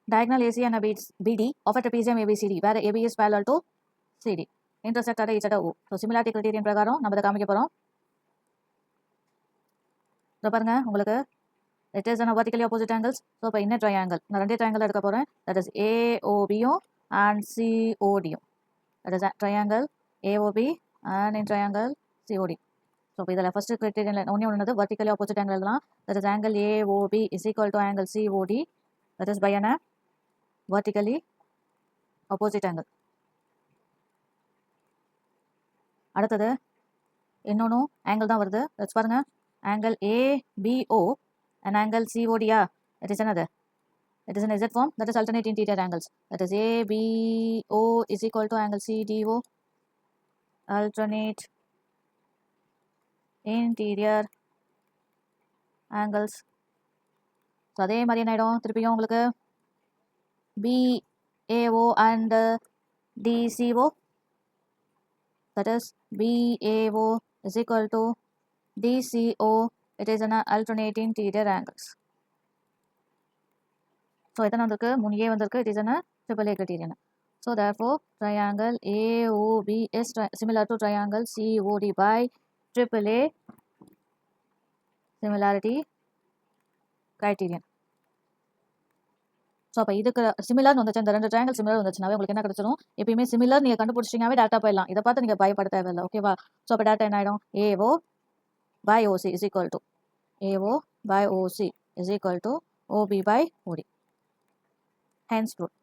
diagonal AC and BD of a trapezium ABCD where AB is parallel to CD. Intersect at each other O. So similarity criterion பிரகாரம் நம்ம இதை காமிக்க போறோம். இதை பாருங்க உங்களுக்கு it is an vertically opposite angles. So இப்போ இன்ன triangle நான் ரெண்டே triangle எடுக்க போறேன். That is AOB and COD. That is a triangle AOB and in triangle COD. So இப்போ இதில் first criterion ஒண்ணே ஒன்று vertically opposite angle எழுதலாம். That is angle AOB is equal to angle COD. That is by an vertically opposite angle. அடுத்தது இன்னொன்று angle தான் வருது. Let's பாருங்க angle ABO and angle COD. It is another. It is an Z form. That is alternate interior angles. That is ABO is equal to angle CDO. Alternate interior angles. So அதே மாதிரி என்ன ஆகிடும் திருப்பியும் உங்களுக்கு BAO and DCO. That is BAO is equal to DCO. It is an alternate interior angles. So எத்தனை வந்திருக்கு 3A வந்திருக்கு. It is an triple A criterion. So therefore triangle AOB is similar to triangle COD by triple A similarity criterion. So அப்போ இதுக்கு சிமிலர்னு வந்துச்சு இந்த ரெண்டு triangle similar வந்துச்சுனாவே உங்களுக்கு என்ன கிடைச்சிடும் எப்பயுமே சிமிலர் நீங்கள் கண்டுபிடிச்சிங்கனாவே டேட்டா போயிடலாம் இதை பார்த்து நீங்கள் பயப்பட தேவையில்லை ஓகேவா ஸோ அப்போ டேட்டா என்ன ஆகிடும் AO by OC is equal to AO by OC is equal to OB by OD. Hence proved.